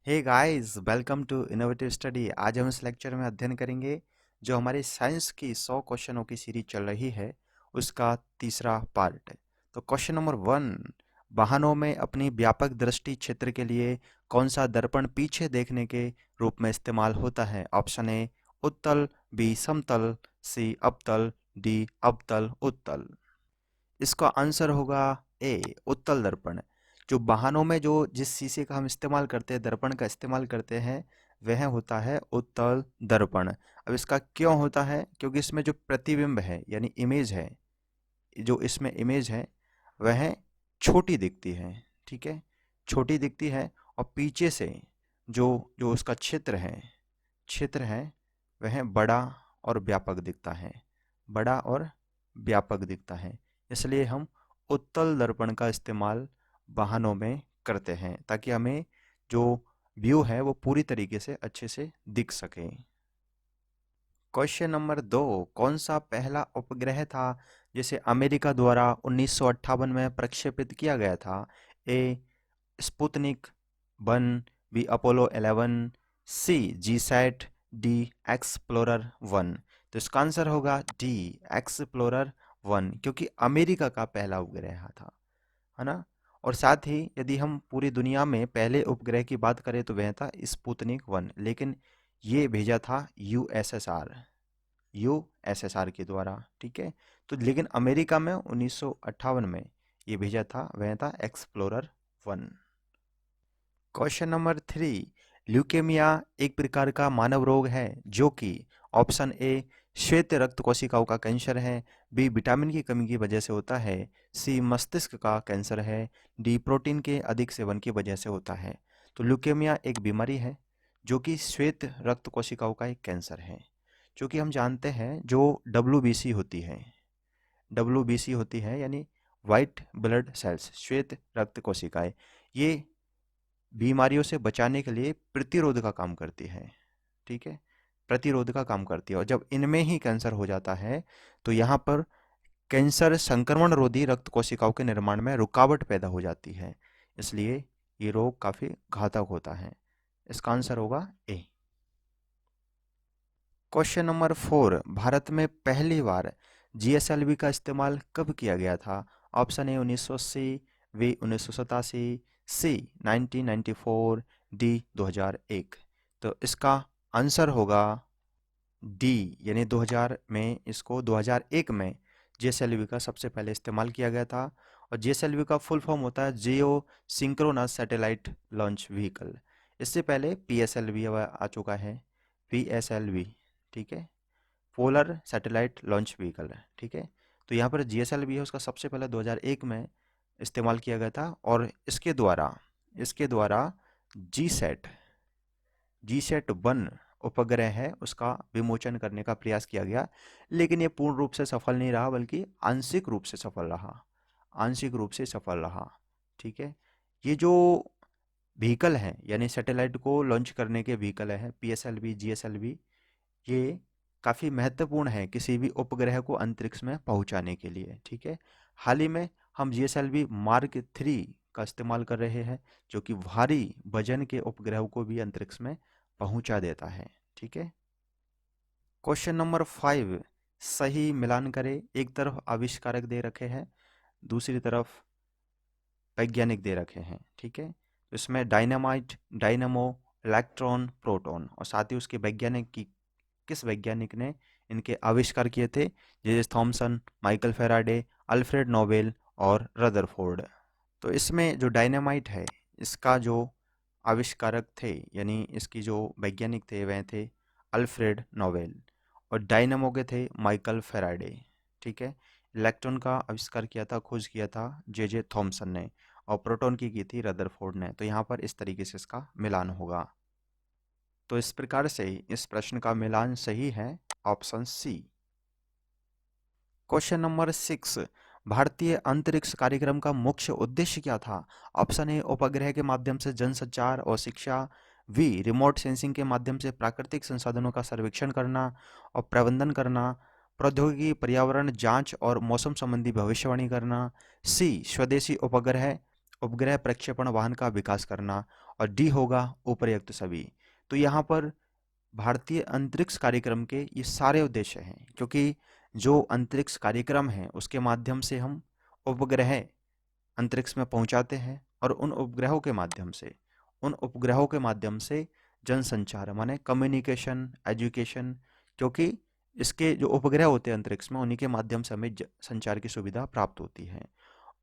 Hey guys, welcome to innovative study. आज हम इस लेक्चर में अध्ययन करेंगे जो हमारी साइंस की 100 क्वेश्चनों की सीरीज चल रही है उसका तीसरा पार्ट। तो क्वेश्चन नंबर 1, वाहनों में अपनी व्यापक दृष्टि क्षेत्र के लिए कौन सा दर्पण पीछे देखने के रूप में इस्तेमाल होता है? ऑप्शन ए उत्तल, बी समतल, सी अवतल, डी अवतल उत्तल। इसका आंसर होगा ए उत्तल दर्पण। जो वाहनों में जो जिस शीशे का हम इस्तेमाल करते हैं, दर्पण का इस्तेमाल करते हैं, वह होता है उत्तल दर्पण। अब इसका क्यों होता है? क्योंकि इसमें जो प्रतिबिंब है यानी इमेज है, जो इसमें इमेज है वह छोटी दिखती है। ठीक है, छोटी दिखती है और पीछे से जो जो उसका क्षेत्र है वह बड़ा और व्यापक दिखता है, बड़ा और व्यापक दिखता है। इसलिए हम उत्तल दर्पण का इस्तेमाल वाहनों में करते हैं ताकि हमें जो व्यू है वो पूरी तरीके से अच्छे से दिख सके। क्वेश्चन नंबर 2, कौन सा पहला उपग्रह था जिसे अमेरिका द्वारा 1958 में प्रक्षेपित किया गया था? ए स्पुतनिक 1, बी अपोलो 11, सी जीसैट, डी एक्सप्लोरर 1। तो इसका आंसर होगा डी एक्सप्लोरर 1, क्योंकि अमेरिका का पहला उपग्रह था, है ना। और साथ ही यदि हम पूरी दुनिया में पहले उपग्रह की बात करें तो वह था स्पुतनिक 1, लेकिन ये भेजा था यूएसएसआर के द्वारा। ठीक है, तो लेकिन अमेरिका में 1958 में ये भेजा था, वह था एक्सप्लोरर 1। क्वेश्चन नंबर 3, ल्यूकेमिया एक प्रकार का मानव रोग है जो कि ऑप्शन ए श्वेत रक्त कोशिकाओं का कैंसर है, बी विटामिन की कमी की वजह से होता है, सी मस्तिष्क का कैंसर है, डी प्रोटीन के अधिक सेवन की वजह से होता है। तो ल्यूकेमिया एक बीमारी है जो कि श्वेत रक्त कोशिकाओं का एक कैंसर है। जो कि हम जानते हैं जो डब्ल्यू बी सी होती है यानी वाइट ब्लड सेल्स, श्वेत रक्त कोशिकाएं, ये बीमारियों से बचाने के लिए प्रतिरोध का काम करती है। ठीक है, प्रतिरोध का काम करती है, और जब इनमें ही कैंसर हो जाता है तो यहाँ पर कैंसर संक्रमण रोधी रक्त कोशिकाओं के निर्माण में रुकावट पैदा हो जाती है, इसलिए ये रोग काफी घातक होता है। इसका आंसर होगा ए। क्वेश्चन नंबर 4, भारत में पहली बार जीएसएलवी का इस्तेमाल कब किया गया था? Option A 1980, B 1987, C 1994, D 2001। तो इसका आंसर होगा डी, यानी 2000 में, इसको 2001 में जीएसएलवी का सबसे पहले इस्तेमाल किया गया था। और जीएसएलवी का फुल फॉर्म होता है जियो सिंक्रोनस सैटेलाइट लॉन्च व्हीकल। इससे पहले पीएसएलवी आ चुका है, पीएसएलवी। ठीक है, पोलर सैटेलाइट लॉन्च व्हीकल है। ठीक है, तो यहाँ पर जीएसएलवी है, उसका सबसे पहले 2001 में इस्तेमाल किया गया था, और इसके द्वारा जीसैट जीसैट 1 उपग्रह है उसका विमोचन करने का प्रयास किया गया, लेकिन ये पूर्ण रूप से सफल नहीं रहा बल्कि आंशिक रूप से सफल रहा। ठीक है, ये जो व्हीकल है यानी सैटेलाइट को लॉन्च करने के व्हीकल है पीएसएलवी जीएसएलवी, ये काफ़ी महत्वपूर्ण है किसी भी उपग्रह को अंतरिक्ष में पहुंचाने के लिए। ठीक है, हाल ही में हम जीएसएलवी मार्क 3 का इस्तेमाल कर रहे हैं जो कि भारी वजन के उपग्रहों को भी अंतरिक्ष में पहुंचा देता है। ठीक है, क्वेश्चन नंबर 5, सही मिलान करें। एक तरफ आविष्कारक दे रखे हैं, दूसरी तरफ वैज्ञानिक दे रखे हैं। ठीक है, तो इसमें डायनामाइट, डायनामो, इलेक्ट्रॉन, प्रोटॉन, और साथ ही उसके वैज्ञानिक की किस वैज्ञानिक ने इनके आविष्कार किए थे? James Thompson, Michael Faraday, Alfred Nobel और रदरफोर्ड। तो इसमें जो डायनामाइट है, इसका जो आविष्कारक थे यानी इसकी जो वैज्ञानिक थे वह थे अल्फ्रेड नोबेल, और डायनामो के थे माइकल फेराडे। ठीक है, इलेक्ट्रॉन का आविष्कार किया था, खोज किया था जे थॉमसन ने, और प्रोटॉन की थी रदरफोर्ड ने। तो यहाँ पर इस तरीके से इसका मिलान होगा। तो इस प्रकार से इस प्रश्न का मिलान सही है, ऑप्शन सी। क्वेश्चन नंबर 6, भारतीय अंतरिक्ष कार्यक्रम का मुख्य उद्देश्य क्या था? ऑप्शन ए उपग्रह के माध्यम से जनसंचार और शिक्षा, बी रिमोट सेंसिंग के माध्यम से प्राकृतिक संसाधनों का सर्वेक्षण करना और प्रबंधन करना, प्रौद्योगिकी पर्यावरण जांच और मौसम संबंधी भविष्यवाणी करना, सी स्वदेशी उपग्रह उपग्रह प्रक्षेपण वाहन का विकास करना, और डी होगा उपर्युक्त सभी। तो यहाँ पर भारतीय अंतरिक्ष कार्यक्रम के ये सारे उद्देश्य हैं, क्योंकि जो अंतरिक्ष कार्यक्रम है उसके माध्यम से हम उपग्रह अंतरिक्ष में पहुंचाते हैं, और उन उपग्रहों के माध्यम से जनसंचार माने कम्युनिकेशन, एजुकेशन, क्योंकि इसके जो उपग्रह होते हैं अंतरिक्ष में उन्हीं के माध्यम से हमें संचार की सुविधा प्राप्त होती है।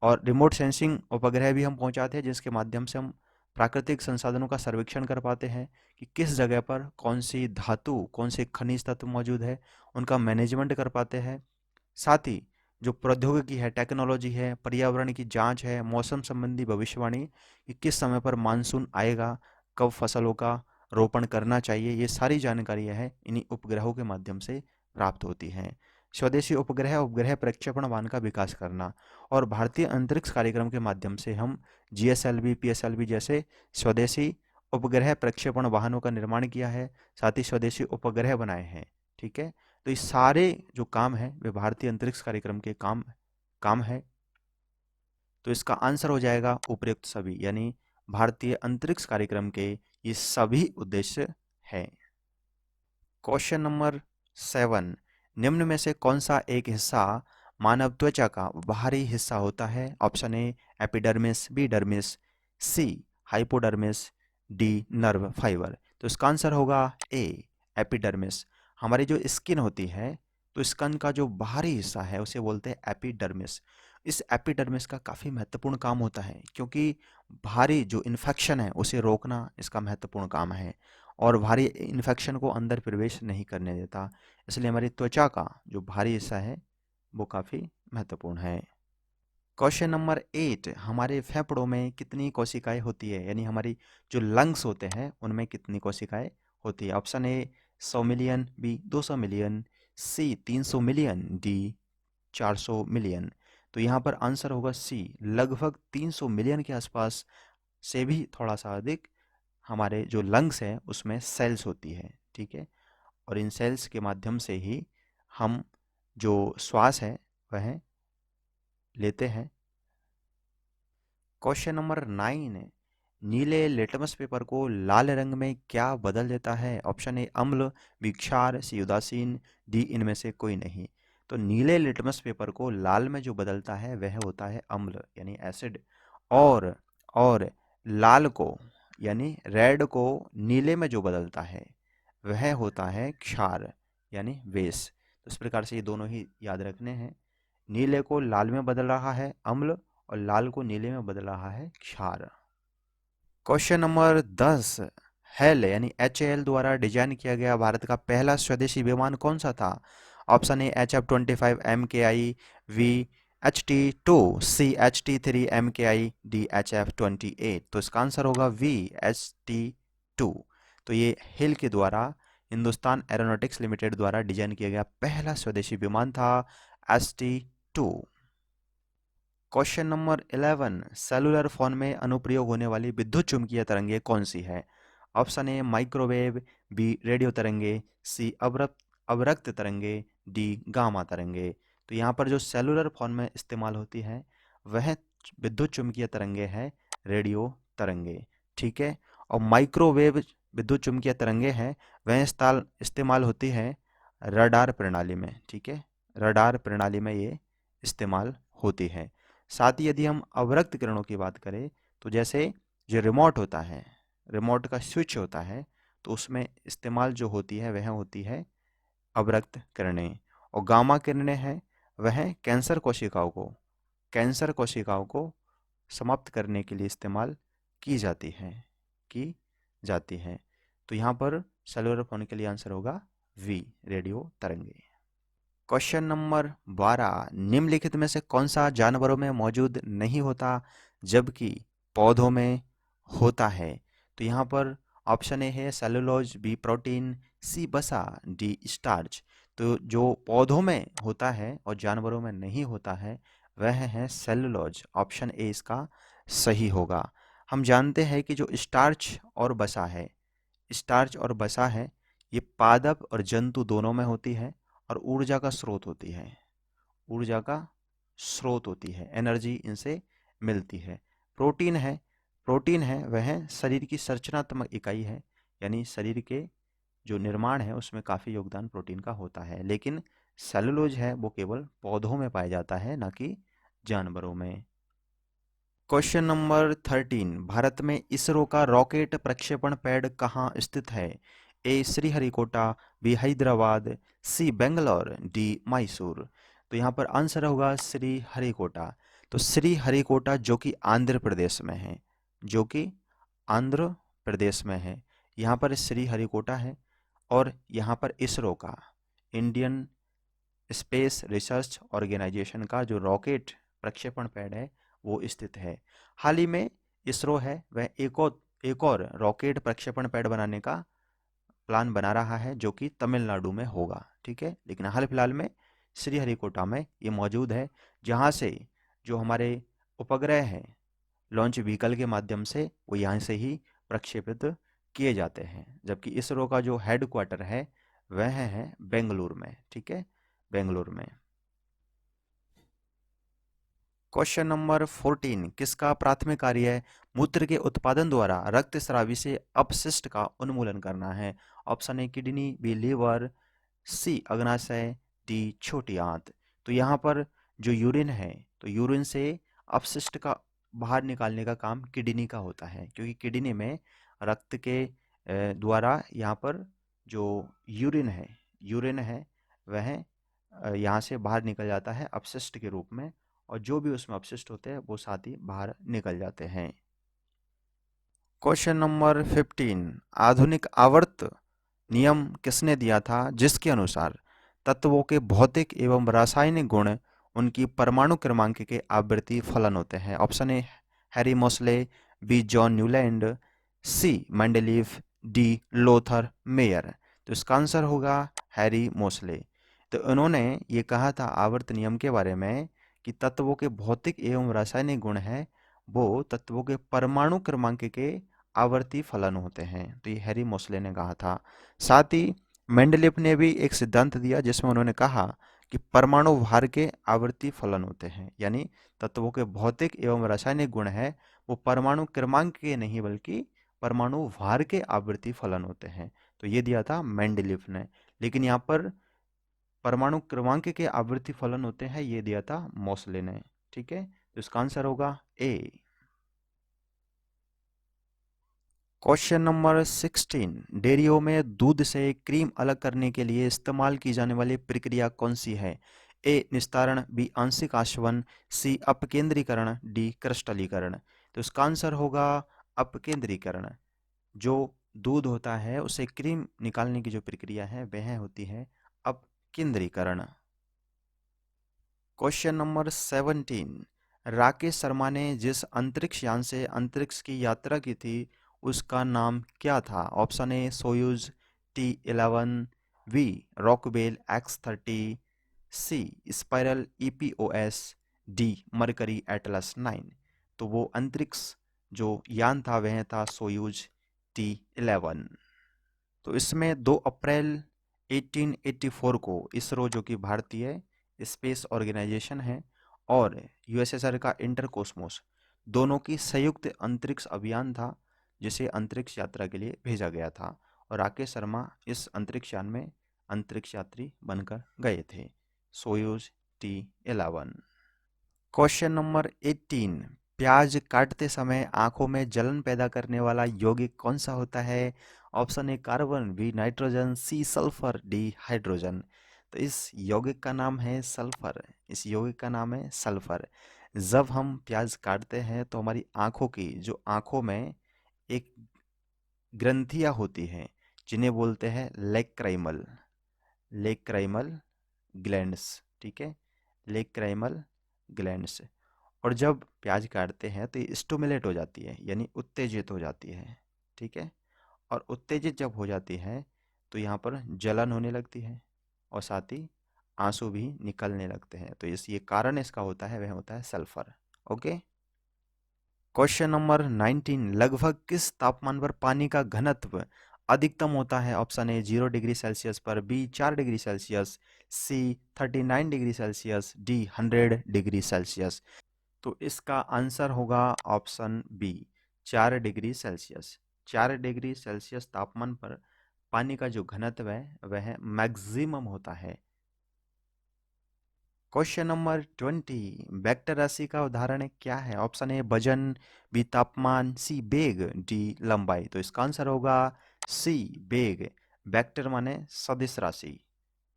और रिमोट सेंसिंग उपग्रह भी हम पहुंचाते हैं, जिसके माध्यम से हम प्राकृतिक संसाधनों का सर्वेक्षण कर पाते हैं कि किस जगह पर कौन सी धातु, कौन से खनिज तत्व मौजूद है, उनका मैनेजमेंट कर पाते हैं। साथ ही जो प्रौद्योगिकी है, टेक्नोलॉजी है, पर्यावरण की जांच है, मौसम संबंधी भविष्यवाणी कि किस समय पर मानसून आएगा, कब फसलों का रोपण करना चाहिए, ये सारी जानकारियां हैं इन्हीं उपग्रहों के माध्यम से प्राप्त होती हैं। स्वदेशी उपग्रह उपग्रह प्रक्षेपण वाहन का विकास करना, और भारतीय अंतरिक्ष कार्यक्रम के माध्यम से हम जीएसएलवी, पीएसएलवी जैसे स्वदेशी उपग्रह प्रक्षेपण वाहनों का निर्माण किया है, साथ ही स्वदेशी उपग्रह बनाए हैं। ठीक है, तो ये सारे जो काम है वे भारतीय अंतरिक्ष कार्यक्रम के काम काम है। तो इसका आंसर हो जाएगा उपर्युक्त सभी, यानी भारतीय अंतरिक्ष कार्यक्रम के ये सभी उद्देश्य हैं। क्वेश्चन नंबर 7, निम्न में से कौन सा एक हिस्सा मानव त्वचा का बाहरी हिस्सा होता है? Option A epidermis, B dermis, C hypodermis, D nerve fibre. तो इसका आंसर होगा ए एपिडर्मिस। हमारी जो स्किन होती है, तो स्किन का जो बाहरी हिस्सा है उसे बोलते हैं एपिडर्मिस। इस एपिडर्मिस का काफ़ी महत्वपूर्ण काम होता है, क्योंकि भारी जो इन्फेक्शन है उसे रोकना इसका महत्वपूर्ण काम है, और भारी इन्फेक्शन को अंदर प्रवेश नहीं करने देता। इसलिए हमारी त्वचा का जो भारी हिस्सा है वो काफ़ी महत्वपूर्ण है। क्वेश्चन नंबर 8, हमारे फेफड़ों में कितनी कोशिकाएं होती है? यानी हमारी जो लंग्स होते हैं उनमें कितनी कोशिकाएं होती है? Option A 100 million, B 200 million, C 300 million, D 400 million. तो यहाँ पर आंसर होगा सी, लगभग 300 मिलियन के आसपास से भी थोड़ा सा अधिक हमारे जो लंग्स हैं उसमें सेल्स होती है। ठीक है, और इन सेल्स के माध्यम से ही हम जो श्वास है वह लेते हैं। क्वेश्चन नंबर 9, नीले लिटमस पेपर को लाल रंग में क्या बदल देता है? ऑप्शन ए अम्ल, बी क्षार, सी उदासीन, डी इनमें से कोई नहीं। तो नीले लिटमस पेपर को लाल में जो बदलता है वह होता है अम्ल यानी एसिड, और लाल को यानी रेड को नीले में जो बदलता है वह होता है क्षार यानी बेस। तो इस प्रकार से ये दोनों ही याद रखने हैं। नीले को लाल में बदल रहा है अम्ल, और लाल को नीले में बदल रहा है क्षार। क्वेश्चन नंबर 10, हेल यानी HAL द्वारा डिजाइन किया गया भारत का पहला स्वदेशी विमान कौन सा था? Option A HF-25 MKI, B HT-2, C HT-3 MKI, D HF-28। तो इसका आंसर होगा वी HT-2। तो ये हिल के द्वारा हिंदुस्तान एरोनॉटिक्स लिमिटेड द्वारा डिजाइन किया गया पहला स्वदेशी विमान था HT-2। Question number 11, cellular phone में अनुप्रयोग होने वाली विद्युत चुम्बकीय तरंगे कौन सी है? Option A microwave, B radio तरंगे, सी अवरक्त तरंगे, डी गामा तरंगे। तो यहाँ पर जो सेलुलर फोन में इस्तेमाल होती है वह विद्युत चुम्बकीय तरंगे हैं रेडियो तरंगे। ठीक है, और माइक्रोवेव विद्युत चुम्बकीय तरंगे हैं वह इस्तेमाल होती है रडार प्रणाली में। ठीक है, रडार प्रणाली में ये इस्तेमाल होती है। साथ ही यदि हम अवरक्त किरणों की बात करें, तो जैसे जो रिमोट होता है, रिमोट का स्विच होता है, तो उसमें इस्तेमाल जो होती है वह होती है अवरक्त किरणें। और गामा किरणें हैं वह कैंसर कोशिकाओं को समाप्त करने के लिए इस्तेमाल की जाती है। तो यहाँ पर सेलुलर फोन के लिए आंसर होगा वी रेडियो तरंगे। क्वेश्चन नंबर 12, निम्नलिखित में से कौन सा जानवरों में मौजूद नहीं होता जबकि पौधों में होता है? तो यहाँ पर ऑप्शन ए है सेलुलोज, बी प्रोटीन, सी वसा, डी स्टार्च। तो जो पौधों में होता है और जानवरों में नहीं होता है वह है सेलुलोज। ऑप्शन ए इसका सही होगा। हम जानते हैं कि जो स्टार्च और वसा है ये पादप और जंतु दोनों में होती है, और ऊर्जा का स्रोत होती है, एनर्जी इनसे मिलती है। प्रोटीन है प्रोटीन है वह शरीर की संरचनात्मक इकाई है, यानी शरीर के जो निर्माण है उसमें काफ़ी योगदान प्रोटीन का होता है। लेकिन सेलुलोज है वो केवल पौधों में पाया जाता है, ना कि जानवरों में। क्वेश्चन नंबर 13, भारत में इसरो का रॉकेट प्रक्षेपण पैड कहाँ स्थित है? ए श्रीहरिकोटा, बी हैदराबाद, सी बेंगलोर, डी मैसूर। तो यहाँ पर आंसर होगा श्रीहरिकोटा। तो श्रीहरिकोटा जो कि आंध्र प्रदेश में है, जो कि आंध्र प्रदेश में है, यहाँ पर श्रीहरिकोटा है। और यहाँ पर इसरो का, इंडियन स्पेस रिसर्च ऑर्गेनाइजेशन का जो रॉकेट प्रक्षेपण पैड है वो स्थित है। हाल ही में इसरो है वह एक और रॉकेट प्रक्षेपण पैड बनाने का प्लान बना रहा है, जो कि तमिलनाडु में होगा। ठीक है, लेकिन हाल फिलहाल में श्रीहरिकोटा में ये मौजूद है, जहाँ से जो हमारे उपग्रह हैं लॉन्च व्हीकल के माध्यम से वो यहाँ से ही प्रक्षेपित किए जाते हैं। जबकि इसरो का जो हेड क्वार्टर है वह है बेंगलुरु में। ठीक है, बेंगलुरु में। क्वेश्चन नंबर 14, किसका प्राथमिक कार्य मूत्र के उत्पादन द्वारा रक्त स्रावी से अपशिष्ट का उन्मूलन करना है? Option A kidney, B liver, C अग्नाशय, डी छोटी आंत। तो यहाँ पर जो यूरिन है, तो यूरिन से अपशिष्ट का बाहर निकालने का काम किडनी का होता है, क्योंकि किडनी में रक्त के द्वारा यहाँ पर जो यूरिन है वह यहाँ से बाहर निकल जाता है अपशिष्ट के रूप में, और जो भी उसमें अपशिष्ट होते हैं वो साथ ही बाहर निकल जाते हैं। क्वेश्चन नंबर 15, आधुनिक आवर्त नियम किसने दिया था जिसके अनुसार तत्वों के भौतिक एवं रासायनिक गुण उनकी परमाणु क्रमांक के आवृत्ति फलन होते हैं? Option A Harry Moseley, B John Newland, C Mendeleev, D Lothar Meyer. तो इसका आंसर होगा हैरी मोसले। तो उन्होंने ये कहा था आवर्त नियम के बारे में कि तत्वों के भौतिक एवं रासायनिक गुण हैं वो तत्वों के परमाणु क्रमांक के आवर्ती फलन होते हैं। तो ये हैरी मोसले ने कहा था। साथ ही मेंडलीफ ने भी एक सिद्धांत दिया जिसमें उन्होंने कहा कि परमाणु भार के आवर्ती फलन होते हैं, यानी तत्वों के भौतिक एवं रासायनिक गुण है वो परमाणु क्रमांक के नहीं बल्कि परमाणु भार के आवर्ती फलन होते हैं। तो ये दिया था मेंडलीफ ने। लेकिन यहाँ पर परमाणु क्रमांक के आवृत्ति फलन होते हैं ये दिया था मोसले ने। ठीक है, तो इसका आंसर होगा ए। क्वेश्चन नंबर 16, डेयरियों में दूध से क्रीम अलग करने के लिए इस्तेमाल की जाने वाली प्रक्रिया कौन सी है? ए निस्तारण, बी आंशिक आशवन, सी अपकेंद्रीकरण, डी क्रिस्टलीकरण। तो इसका आंसर होगा अपकेंद्रीकरण। जो दूध होता है उसे क्रीम निकालने की जो प्रक्रिया है वह होती है अपकेंद्रीकरण। क्वेश्चन नंबर 17, राकेश शर्मा ने जिस अंतरिक्ष यान से अंतरिक्ष की यात्रा की थी उसका नाम क्या था? Option A Soyuz T11, B Rockwell X30, C spiral EPOS, D Mercury Atlas 9। तो वो अंतरिक्ष जो यान था वह था सोयूज T11। तो इसमें 2 अप्रैल 1884 को इसरो जो कि भारतीय स्पेस ऑर्गेनाइजेशन है और यूएसएसआर का इंटरकोस्मोस दोनों की संयुक्त अंतरिक्ष अभियान था, जिसे अंतरिक्ष यात्रा के लिए भेजा गया था। और राकेश शर्मा इस अंतरिक्ष यान में अंतरिक्ष यात्री बनकर गए थे, सोयूज T11। क्वेश्चन नंबर 18, प्याज काटते समय आंखों में जलन पैदा करने वाला यौगिक कौन सा होता है? Option A carbon, B nitrogen, C sulphur, D hydrogen. तो इस यौगिक का नाम है सल्फर। इस यौगिक का नाम है सल्फर। जब हम प्याज काटते हैं तो हमारी आंखों की जो आंखों में एक ग्रंथियां होती हैं जिन्हें बोलते हैं लेक्राइमल, लेक्राइमल ग्लैंड्स। ठीक है, लेक्राइमल ग्लैंड्स। और जब प्याज काटते हैं तो ये स्टोमुलेट हो जाती है, यानी उत्तेजित हो जाती है। ठीक है, और उत्तेजित जब हो जाती है तो यहाँ पर जलन होने लगती है और साथ ही आंसू भी निकलने लगते हैं। तो इस ये कारण इसका होता है वह होता है सल्फर। ओके। क्वेश्चन नंबर 19, लगभग किस तापमान पर पानी का घनत्व अधिकतम होता है? ऑप्शन ए 0 डिग्री सेल्सियस पर, B 4 degree Celsius, C 39 degree Celsius, D 100 degree Celsius. तो इसका आंसर होगा option B 4 degree Celsius. 4 degree Celsius तापमान पर पानी का जो घनत्व है वह मैक्सिमम होता है। क्वेश्चन नंबर 20, वेक्टर राशि का उदाहरण क्या है? ऑप्शन ए वजन, बी तापमान, सी बेग, डी लंबाई। तो इसका आंसर होगा सी बेग। वेक्टर माने सदिश राशि,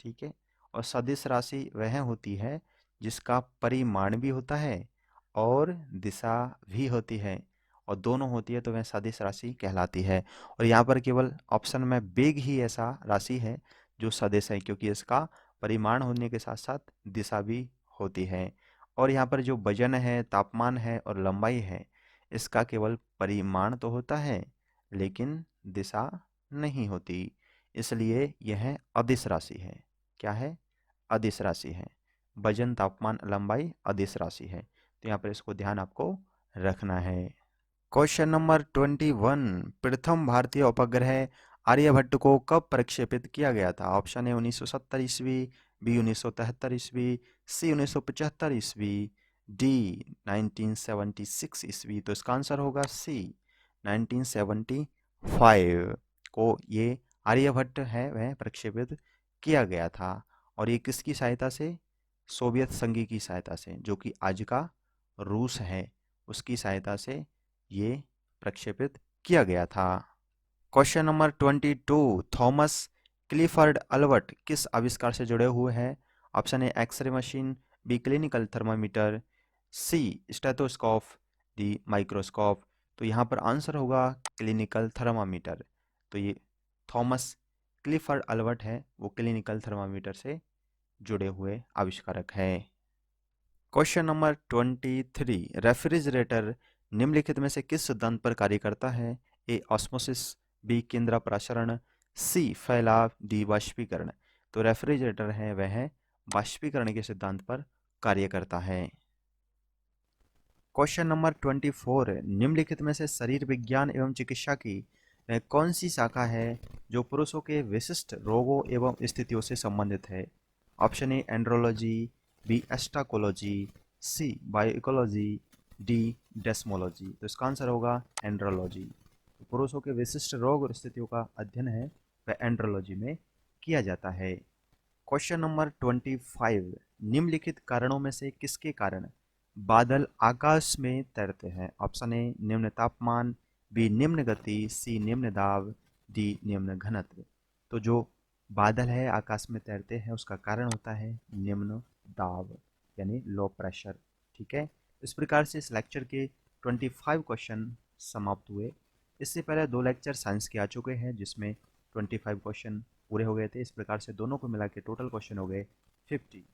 ठीक है। और सदिश राशि वह होती है जिसका परिमाण भी होता है और दिशा भी होती है, और दोनों होती है तो वह सदिश राशि कहलाती है। और यहाँ पर केवल ऑप्शन में बेग ही ऐसा राशि है जो सदिश है, क्योंकि इसका परिमाण होने के साथ साथ दिशा भी होती है। और यहाँ पर जो वजन है, तापमान है और लंबाई है, इसका केवल परिमाण तो होता है लेकिन दिशा नहीं होती, इसलिए यह अदिश राशि है। क्या है? अदिश राशि है। वजन, तापमान, लंबाई अदिश राशि है, तो यहाँ पर इसको ध्यान आपको रखना है। क्वेश्चन नंबर 21, प्रथम भारतीय उपग्रह आर्यभट्ट को कब प्रक्षेपित किया गया था? ऑप्शन ए 1970 ईस्वी, बी 1973 ईस्वी, सी 1975 ईस्वी, डी 1976 ईस्वी। तो इसका आंसर होगा सी 1975 को ये आर्यभट्ट है वह प्रक्षेपित किया गया था। और ये किसकी सहायता से? सोवियत संघ की सहायता से, जो कि आज का रूस है, उसकी सहायता से ये प्रक्षेपित किया गया था। Question number 22, Thomas Clifford Albert किस आविष्कार से जुड़े हुए हैं? Option A x ray machine, B clinical thermometer, C stethoscope, D microscope. तो यहाँ पर आंसर होगा क्लिनिकल थर्मामीटर। तो ये थॉमस क्लिफर्ड अल्बर्ट है, वो क्लिनिकल थर्मामीटर से जुड़े हुए आविष्कारक हैं। क्वेश्चन नंबर 23, रेफ्रिजरेटर निम्नलिखित में से किस सिद्धांत पर कार्य करता है? ए ऑस्मोसिस, बी केंद्रापसारण, सी फैलाव, डी वाष्पीकरण। तो रेफ्रिजरेटर है वह वाष्पीकरण के सिद्धांत पर कार्य करता है। क्वेश्चन नंबर 24, निम्नलिखित में से शरीर विज्ञान एवं चिकित्सा की वह कौन सी शाखा है जो पुरुषों के विशिष्ट रोगों एवं स्थितियों से संबंधित है? ऑप्शन ए एंड्रोलॉजी, बी एस्ट्राकोलॉजी, सी बायोइकोलॉजी, डी डेस्मोलॉजी। तो इसका आंसर होगा एंड्रोलॉजी। पुरुषों के विशिष्ट रोग और स्थितियों का अध्ययन है वह एंड्रोलॉजी में किया जाता है। क्वेश्चन नंबर 25, निम्नलिखित कारणों में से किसके कारण बादल आकाश में तैरते हैं? ऑप्शन ए निम्न तापमान, बी निम्न गति, सी निम्न दाब, डी निम्न घनत्व। तो जो बादल है आकाश में तैरते हैं उसका कारण होता है निम्न दाब, यानी लो प्रेशर। ठीक है, इस प्रकार से इस लेक्चर के 25 क्वेश्चन समाप्त हुए। इससे पहले 2 लेक्चर साइंस के आ चुके हैं जिसमें 25 क्वेश्चन पूरे हो गए थे। इस प्रकार से दोनों को मिला के टोटल क्वेश्चन हो गए 50।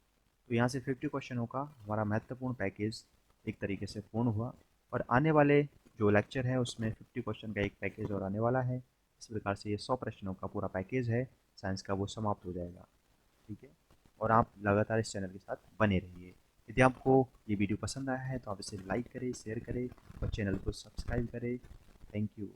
तो यहाँ से 50 क्वेश्चनों का हमारा महत्वपूर्ण पैकेज एक तरीके से पूर्ण हुआ, और आने वाले जो लेक्चर है उसमें 50 क्वेश्चन का एक पैकेज और आने वाला है। इस प्रकार से ये 100 प्रश्नों का पूरा पैकेज है साइंस का, वो समाप्त हो जाएगा। ठीक है, और आप लगातार इस चैनल के साथ बने रहिए। यदि आपको ये वीडियो पसंद आया है तो आप इसे लाइक करें, शेयर करें और चैनल को सब्सक्राइब करें। Thank you.